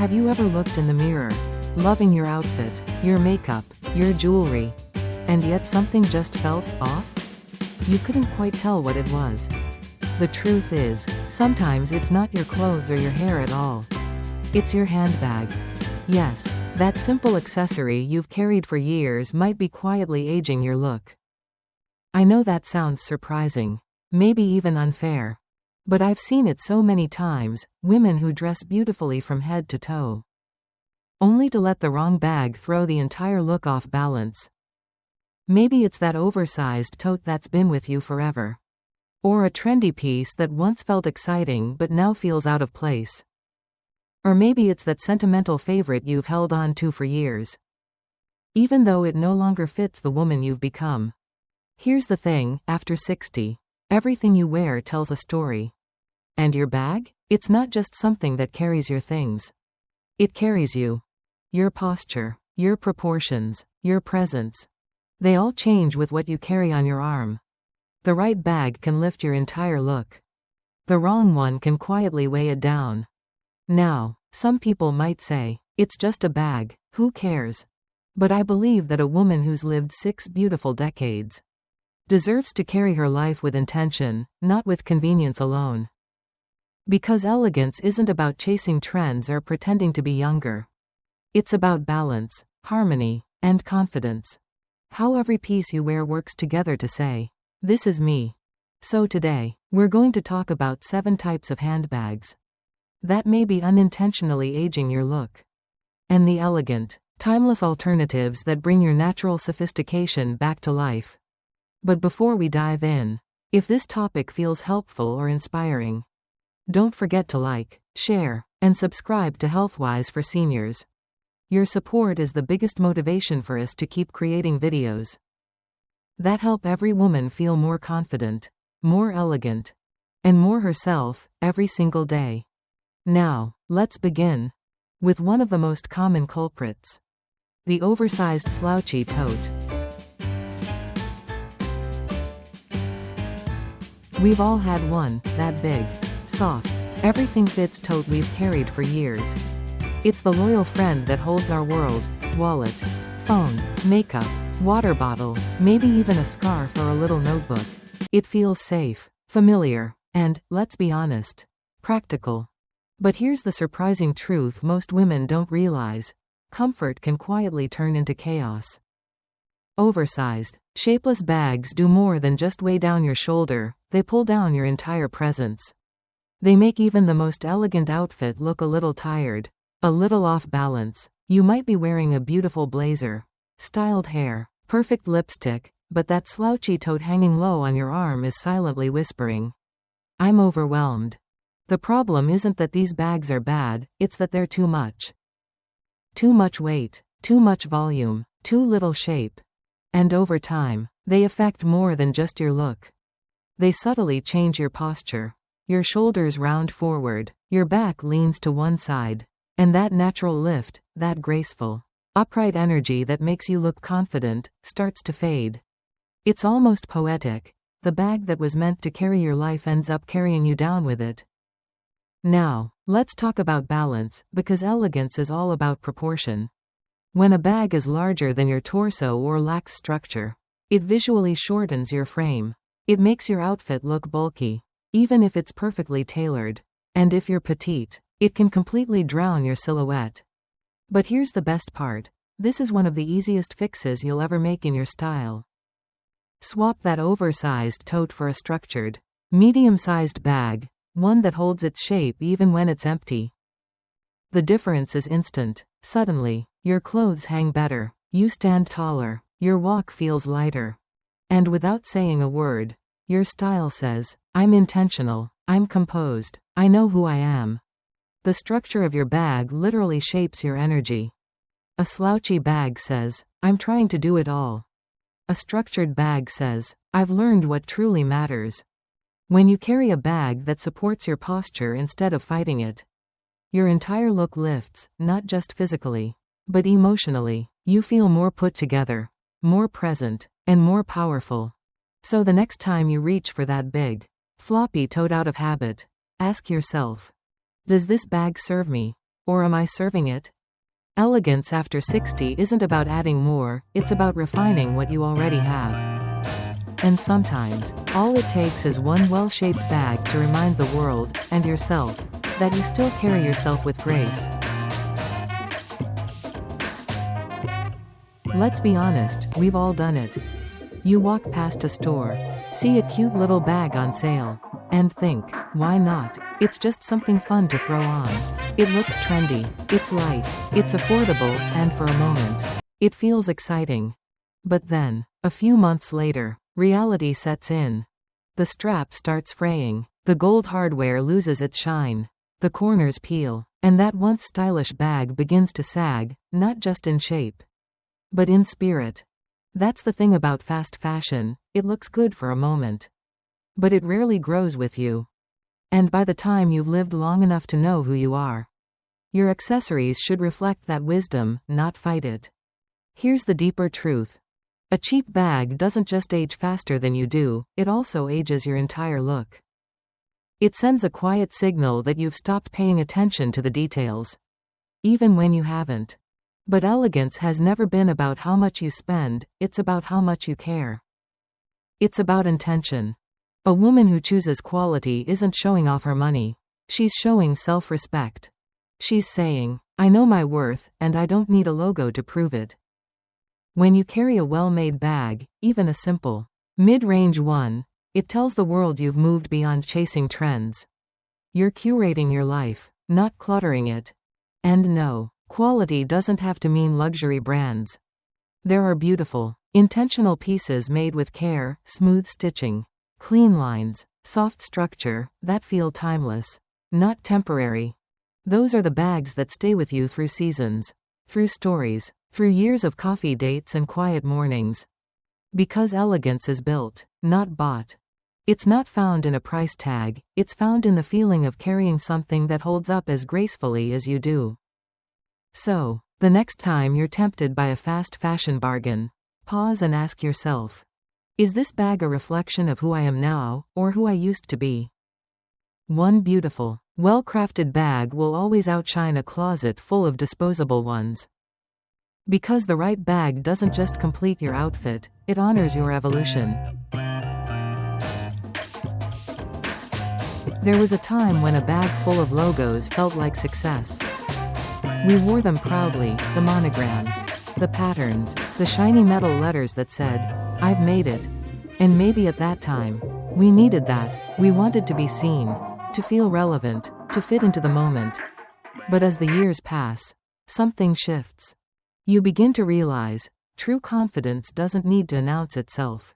Have you ever looked in the mirror, loving your outfit, your makeup, your jewelry, and yet something just felt off? You couldn't quite tell what it was. The truth is, sometimes it's not your clothes or your hair at all. It's your handbag. Yes, that simple accessory you've carried for years might be quietly aging your look. I know that sounds surprising, maybe even unfair. But I've seen it so many times, women who dress beautifully from head to toe, only to let the wrong bag throw the entire look off balance. Maybe it's that oversized tote that's been with you forever. Or a trendy piece that once felt exciting but now feels out of place. Or maybe it's that sentimental favorite you've held on to for years, even though it no longer fits the woman you've become. Here's the thing, after 60, everything you wear tells a story. And your bag? It's not just something that carries your things. It carries you. Your posture, your proportions, your presence. They all change with what you carry on your arm. The right bag can lift your entire look. The wrong one can quietly weigh it down. Now, some people might say, it's just a bag, who cares? But I believe that a woman who's lived 6 beautiful decades deserves to carry her life with intention, not with convenience alone. Because elegance isn't about chasing trends or pretending to be younger. It's about balance, harmony, and confidence. How every piece you wear works together to say, "This is me." So today, we're going to talk about 7 types of handbags that may be unintentionally aging your look, and the elegant, timeless alternatives that bring your natural sophistication back to life. But before we dive in, if this topic feels helpful or inspiring, don't forget to like, share, and subscribe to Healthwise for Seniors. Your support is the biggest motivation for us to keep creating videos that help every woman feel more confident, more elegant, and more herself every single day. Now, let's begin with one of the most common culprits: the oversized slouchy tote. We've all had one, that big, soft, everything fits tote we've carried for years. It's the loyal friend that holds our world: wallet, phone, makeup, water bottle, maybe even a scarf or a little notebook. It feels safe, familiar, and, let's be honest, practical. But here's the surprising truth most women don't realize: comfort can quietly turn into chaos. Oversized, shapeless bags do more than just weigh down your shoulder, they pull down your entire presence. They make even the most elegant outfit look a little tired, a little off balance. You might be wearing a beautiful blazer, styled hair, perfect lipstick, but that slouchy tote hanging low on your arm is silently whispering, "I'm overwhelmed." The problem isn't that these bags are bad, it's that they're too much. Too much weight, too much volume, too little shape. And over time, they affect more than just your look. They subtly change your posture. Your shoulders round forward, your back leans to one side, and that natural lift, that graceful, upright energy that makes you look confident, starts to fade. It's almost poetic. The bag that was meant to carry your life ends up carrying you down with it. Now, let's talk about balance, because elegance is all about proportion. When a bag is larger than your torso or lacks structure, it visually shortens your frame. It makes your outfit look bulky, even if it's perfectly tailored. And if you're petite, it can completely drown your silhouette. But here's the best part: this is one of the easiest fixes you'll ever make in your style. Swap that oversized tote for a structured, medium-sized bag, one that holds its shape even when it's empty. The difference is instant. Suddenly, your clothes hang better, you stand taller, your walk feels lighter. And without saying a word, your style says, "I'm intentional, I'm composed, I know who I am." The structure of your bag literally shapes your energy. A slouchy bag says, "I'm trying to do it all." A structured bag says, "I've learned what truly matters." When you carry a bag that supports your posture instead of fighting it, your entire look lifts, not just physically, but emotionally. You feel more put together, more present, and more powerful. So the next time you reach for that big, floppy tote out of habit, ask yourself, does this bag serve me? Or am I serving it? Elegance after 60 isn't about adding more, it's about refining what you already have. And sometimes, all it takes is one well-shaped bag to remind the world, and yourself, that you still carry yourself with grace. Let's be honest, we've all done it. You walk past a store, see a cute little bag on sale, and think, why not? It's just something fun to throw on. It looks trendy, it's light, it's affordable, and for a moment, it feels exciting. But then, a few months later, reality sets in. The strap starts fraying, the gold hardware loses its shine, the corners peel, and that once stylish bag begins to sag, not just in shape, but in spirit. That's the thing about fast fashion, it looks good for a moment. But it rarely grows with you. And by the time you've lived long enough to know who you are, your accessories should reflect that wisdom, not fight it. Here's the deeper truth. A cheap bag doesn't just age faster than you do, it also ages your entire look. It sends a quiet signal that you've stopped paying attention to the details. Even when you haven't. But elegance has never been about how much you spend, it's about how much you care. It's about intention. A woman who chooses quality isn't showing off her money. She's showing self-respect. She's saying, I know my worth, and I don't need a logo to prove it. When you carry a well-made bag, even a simple, mid-range one, it tells the world you've moved beyond chasing trends. You're curating your life, not cluttering it. And no, quality doesn't have to mean luxury brands. There are beautiful, intentional pieces made with care, smooth stitching, clean lines, soft structure, that feel timeless, not temporary. Those are the bags that stay with you through seasons, through stories, through years of coffee dates and quiet mornings. Because elegance is built, not bought. It's not found in a price tag, it's found in the feeling of carrying something that holds up as gracefully as you do. So, the next time you're tempted by a fast fashion bargain, pause and ask yourself, is this bag a reflection of who I am now, or who I used to be? One beautiful, well-crafted bag will always outshine a closet full of disposable ones. Because the right bag doesn't just complete your outfit, it honors your evolution. There was a time when a bag full of logos felt like success. We wore them proudly, the monograms, the patterns, the shiny metal letters that said, I've made it. And maybe at that time, we needed that. We wanted to be seen, to feel relevant, to fit into the moment. But as the years pass, something shifts. You begin to realize, true confidence doesn't need to announce itself.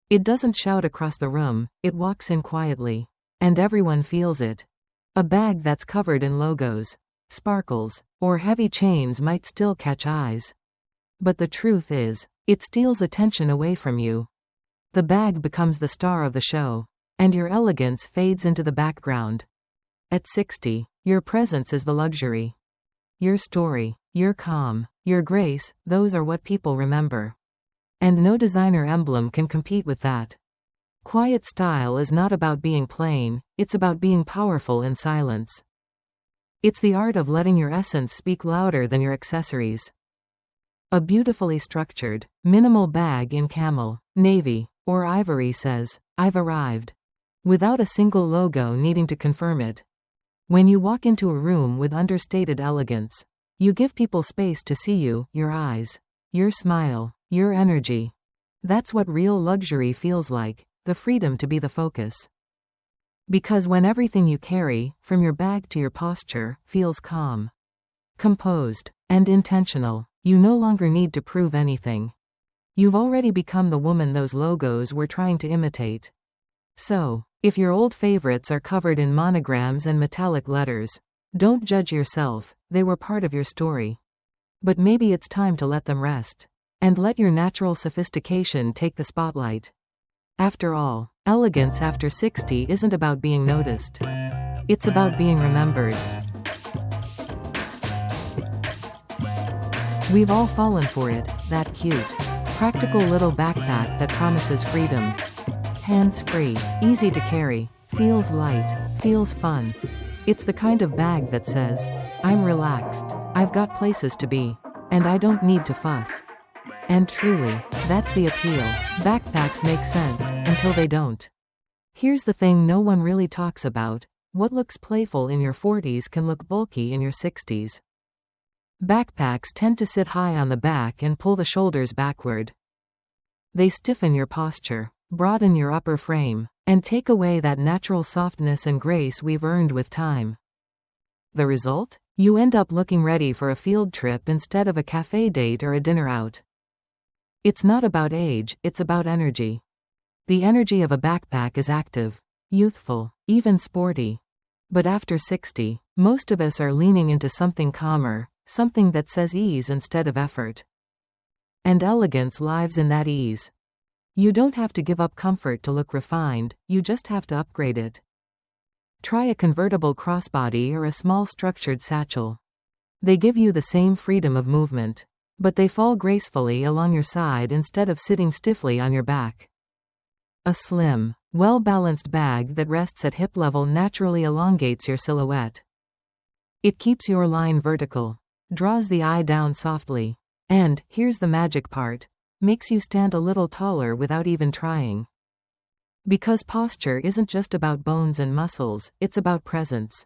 It doesn't shout across the room, it walks in quietly. And everyone feels it. A bag that's covered in logos, sparkles, or heavy chains might still catch eyes. But the truth is, it steals attention away from you. The bag becomes the star of the show, and your elegance fades into the background. At 60, your presence is the luxury. Your story, your calm, your grace, those are what people remember. And no designer emblem can compete with that. Quiet style is not about being plain, it's about being powerful in silence. It's the art of letting your essence speak louder than your accessories. A beautifully structured, minimal bag in camel, navy, or ivory says, I've arrived. Without a single logo needing to confirm it. When you walk into a room with understated elegance, you give people space to see you, your eyes, your smile, your energy. That's what real luxury feels like. The freedom to be the focus. Because when everything you carry, from your bag to your posture, feels calm, composed, and intentional, you no longer need to prove anything. You've already become the woman those logos were trying to imitate. So, if your old favorites are covered in monograms and metallic letters, don't judge yourself, they were part of your story. But maybe it's time to let them rest. And let your natural sophistication take the spotlight. After all, elegance after 60 isn't about being noticed. It's about being remembered. We've all fallen for it, that cute, practical little backpack that promises freedom. Hands-free, easy to carry, feels light, feels fun. It's the kind of bag that says, I'm relaxed, I've got places to be, and I don't need to fuss. And truly, that's the appeal. Backpacks make sense, until they don't. Here's the thing no one really talks about. What looks playful in your 40s can look bulky in your 60s. Backpacks tend to sit high on the back and pull the shoulders backward. They stiffen your posture, broaden your upper frame, and take away that natural softness and grace we've earned with time. The result? You end up looking ready for a field trip instead of a cafe date or a dinner out. It's not about age, it's about energy. The energy of a backpack is active, youthful, even sporty. But after 60, most of us are leaning into something calmer, something that says ease instead of effort. And elegance lives in that ease. You don't have to give up comfort to look refined, you just have to upgrade it. Try a convertible crossbody or a small structured satchel. They give you the same freedom of movement, but they fall gracefully along your side instead of sitting stiffly on your back. A slim, well-balanced bag that rests at hip level naturally elongates your silhouette. It keeps your line vertical, draws the eye down softly, and, here's the magic part, makes you stand a little taller without even trying. Because posture isn't just about bones and muscles, it's about presence.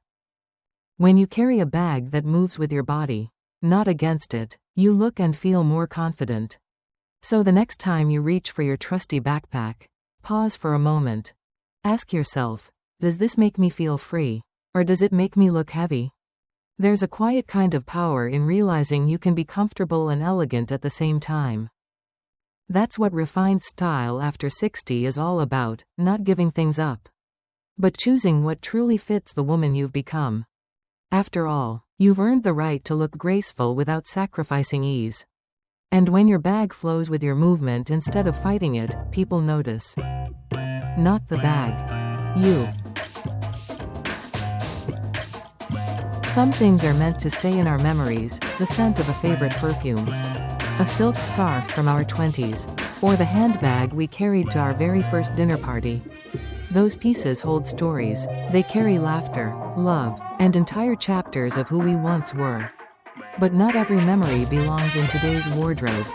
When you carry a bag that moves with your body, not against it, you look and feel more confident. So the next time you reach for your trusty backpack, pause for a moment. Ask yourself, does this make me feel free? Or does it make me look heavy? There's a quiet kind of power in realizing you can be comfortable and elegant at the same time. That's what refined style after 60 is all about, not giving things up, but choosing what truly fits the woman you've become. After all, you've earned the right to look graceful without sacrificing ease. And when your bag flows with your movement instead of fighting it, people notice. Not the bag. You. Some things are meant to stay in our memories, the scent of a favorite perfume, a silk scarf from our 20s, or the handbag we carried to our very first dinner party. Those pieces hold stories. They carry laughter, love, and entire chapters of who we once were. But not every memory belongs in today's wardrobe.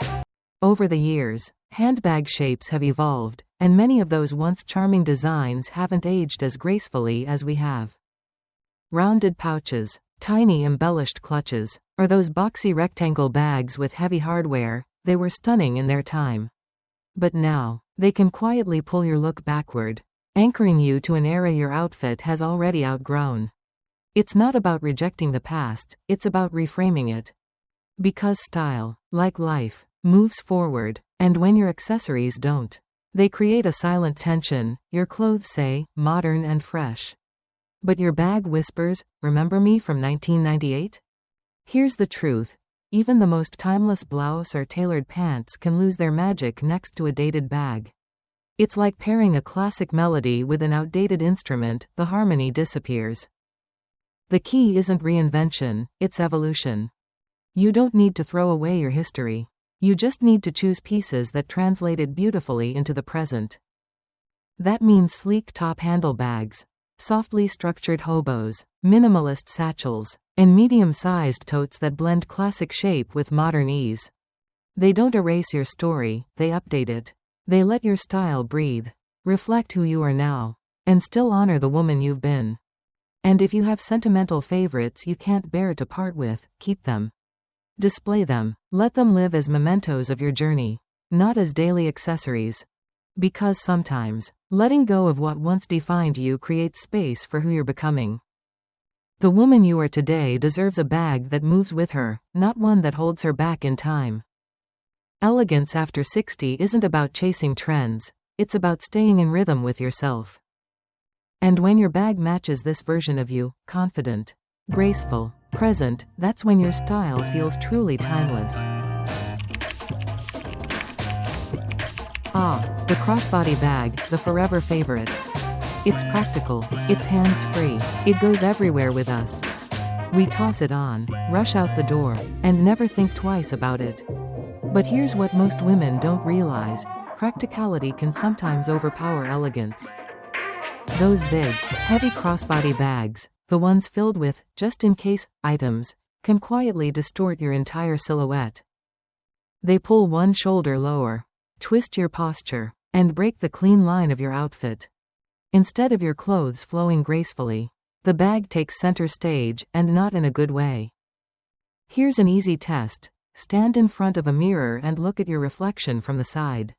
Over the years, handbag shapes have evolved, and many of those once charming designs haven't aged as gracefully as we have. Rounded pouches, tiny embellished clutches, or those boxy rectangle bags with heavy hardware, they were stunning in their time. But now, they can quietly pull your look backward, anchoring you to an era your outfit has already outgrown. It's not about rejecting the past, it's about reframing it. Because style, like life, moves forward, and when your accessories don't, they create a silent tension. Your clothes say, modern and fresh. But your bag whispers, remember me from 1998? Here's the truth. Even the most timeless blouse or tailored pants can lose their magic next to a dated bag. It's like pairing a classic melody with an outdated instrument, the harmony disappears. The key isn't reinvention, it's evolution. You don't need to throw away your history. You just need to choose pieces that translate it beautifully into the present. That means sleek top handle bags, softly structured hobos, minimalist satchels, and medium-sized totes that blend classic shape with modern ease. They don't erase your story, they update it. They let your style breathe, reflect who you are now, and still honor the woman you've been. And if you have sentimental favorites you can't bear to part with, keep them. Display them, let them live as mementos of your journey, not as daily accessories. Because sometimes, letting go of what once defined you creates space for who you're becoming. The woman you are today deserves a bag that moves with her, not one that holds her back in time. Elegance after 60 isn't about chasing trends, it's about staying in rhythm with yourself. And when your bag matches this version of you, confident, graceful, present, that's when your style feels truly timeless. Ah, the crossbody bag, the forever favorite. It's practical, it's hands-free, it goes everywhere with us. We toss it on, rush out the door, and never think twice about it. But here's what most women don't realize: practicality can sometimes overpower elegance. Those big, heavy crossbody bags, The ones filled with just-in-case items can quietly distort your entire silhouette. They pull one shoulder lower, twist your posture, and break the clean line of your outfit. Instead of your clothes flowing gracefully, the bag takes center stage, and not in a good way. Here's an easy test. Stand in front of a mirror and look at your reflection from the side.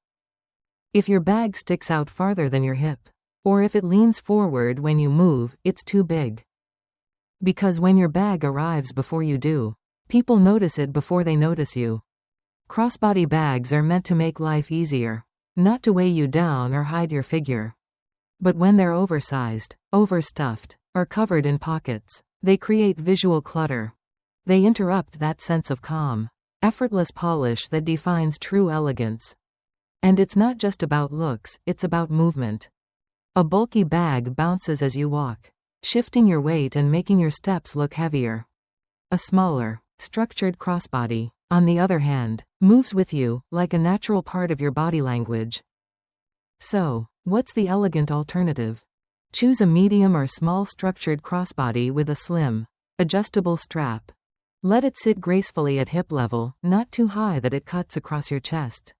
If your bag sticks out farther than your hip, or if it leans forward when you move, it's too big. Because when your bag arrives before you do, people notice it before they notice you. Crossbody bags are meant to make life easier, not to weigh you down or hide your figure. But when they're oversized, overstuffed, or covered in pockets, they create visual clutter. They interrupt that sense of calm, effortless polish that defines true elegance. And it's not just about looks, it's about movement. A bulky bag bounces as you walk, shifting your weight and making your steps look heavier. A smaller, structured crossbody, on the other hand, moves with you, like a natural part of your body language. So, what's the elegant alternative? Choose a medium or small structured crossbody with a slim, adjustable strap. Let it sit gracefully at hip level, not too high that it cuts across your chest,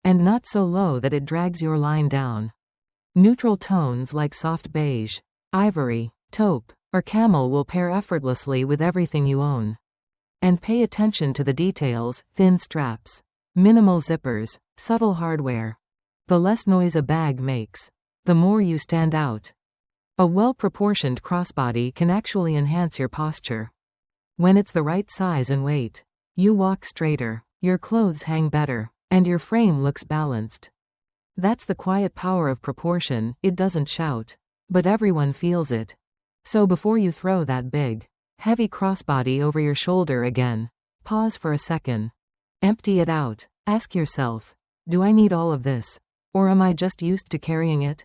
and not so low that it drags your line down. Neutral tones like soft beige, ivory, taupe, or camel will pair effortlessly with everything you own. And pay attention to the details: thin straps, minimal zippers, subtle hardware. The less noise a bag makes, the more you stand out. A well-proportioned crossbody can actually enhance your posture. When it's the right size and weight, you walk straighter, your clothes hang better, and your frame looks balanced. That's the quiet power of proportion. It doesn't shout, but everyone feels it. So before you throw that big, heavy crossbody over your shoulder again, pause for a second. Empty it out. Ask yourself, do I need all of this? Or am I just used to carrying it?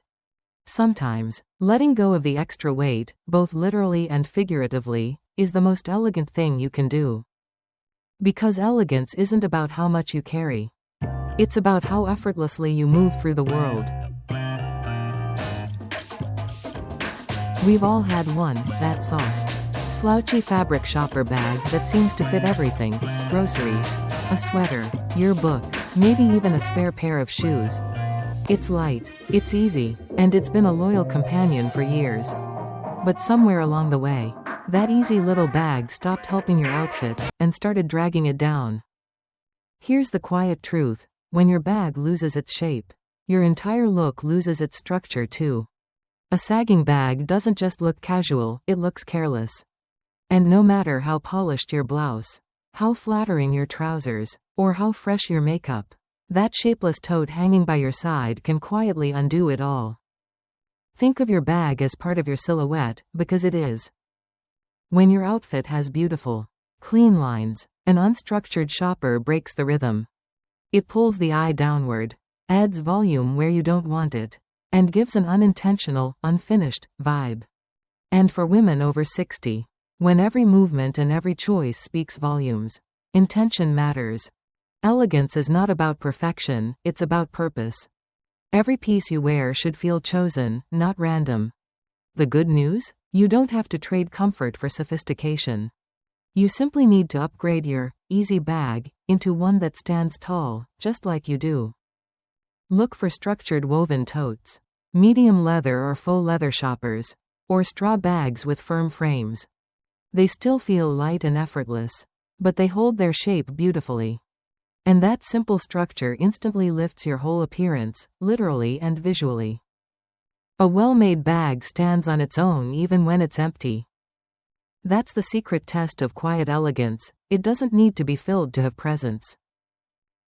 Sometimes, letting go of the extra weight, both literally and figuratively, is the most elegant thing you can do. Because elegance isn't about how much you carry. It's about how effortlessly you move through the world. We've all had one, that soft, slouchy fabric shopper bag that seems to fit everything: groceries, a sweater, your book, maybe even a spare pair of shoes. It's light, it's easy, and it's been a loyal companion for years. But somewhere along the way, that easy little bag stopped helping your outfit, and started dragging it down. Here's the quiet truth: when your bag loses its shape, your entire look loses its structure too. A sagging bag doesn't just look casual, it looks careless. And no matter how polished your blouse, how flattering your trousers, or how fresh your makeup, that shapeless tote hanging by your side can quietly undo it all. Think of your bag as part of your silhouette, because it is. When your outfit has beautiful, clean lines, an unstructured shopper breaks the rhythm. It pulls the eye downward, adds volume where you don't want it, and gives an unintentional, unfinished vibe. And for women over 60, when every movement and every choice speaks volumes, intention matters. Elegance is not about perfection, it's about purpose. Every piece you wear should feel chosen, not random. The good news? You don't have to trade comfort for sophistication. You simply need to upgrade your easy bag into one that stands tall, just like you do. Look for structured woven totes, medium leather or faux leather shoppers, or straw bags with firm frames. They still feel light and effortless, but they hold their shape beautifully. And that simple structure instantly lifts your whole appearance, literally and visually. A well-made bag stands on its own even when it's empty. That's the secret test of quiet elegance: it doesn't need to be filled to have presence.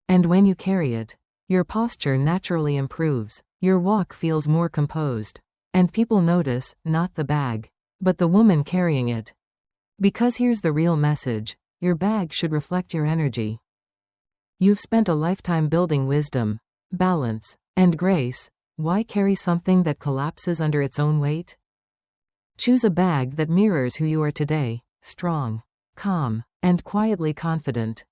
And when you carry it, your posture naturally improves, your walk feels more composed, and people notice, not the bag, but the woman carrying it. Because here's the real message: your bag should reflect your energy. You've spent a lifetime building wisdom, balance, and grace. Why carry something that collapses under its own weight? Choose a bag that mirrors who you are today: strong, calm, and quietly confident.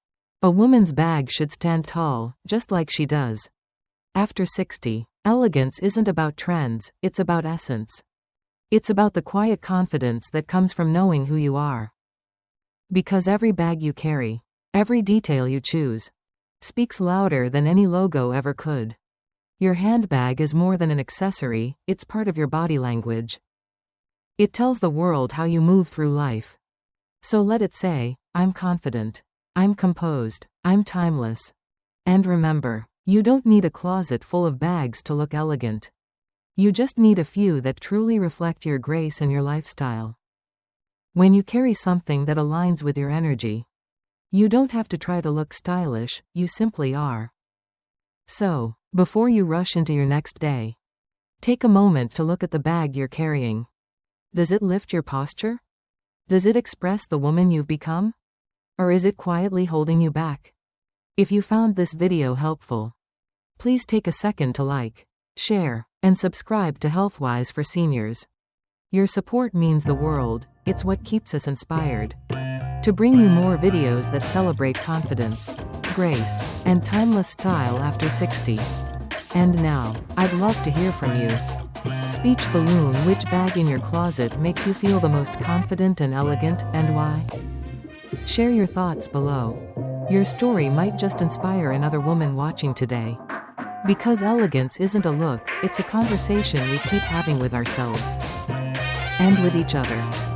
A woman's bag should stand tall, just like she does. After 60, elegance isn't about trends, it's about essence. It's about the quiet confidence that comes from knowing who you are. Because every bag you carry, every detail you choose, speaks louder than any logo ever could. Your handbag is more than an accessory, it's part of your body language. It tells the world how you move through life. So let it say, I'm confident. I'm composed. I'm timeless. And remember, you don't need a closet full of bags to look elegant. You just need a few that truly reflect your grace and your lifestyle. When you carry something that aligns with your energy, you don't have to try to look stylish, you simply are. So, before you rush into your next day, take a moment to look at the bag you're carrying. Does it lift your posture? Does it express the woman you've become? Or is it quietly holding you back? If you found this video helpful, please take a second to like, share, and subscribe to Healthwise for Seniors. Your support means the world, it's what keeps us inspired to bring you more videos that celebrate confidence, grace, and timeless style after 60. And now, I'd love to hear from you. Speech balloon: which bag in your closet makes you feel the most confident and elegant, and why? Share your thoughts below. Your story might just inspire another woman watching today. Because elegance isn't a look, it's a conversation we keep having with ourselves and with each other.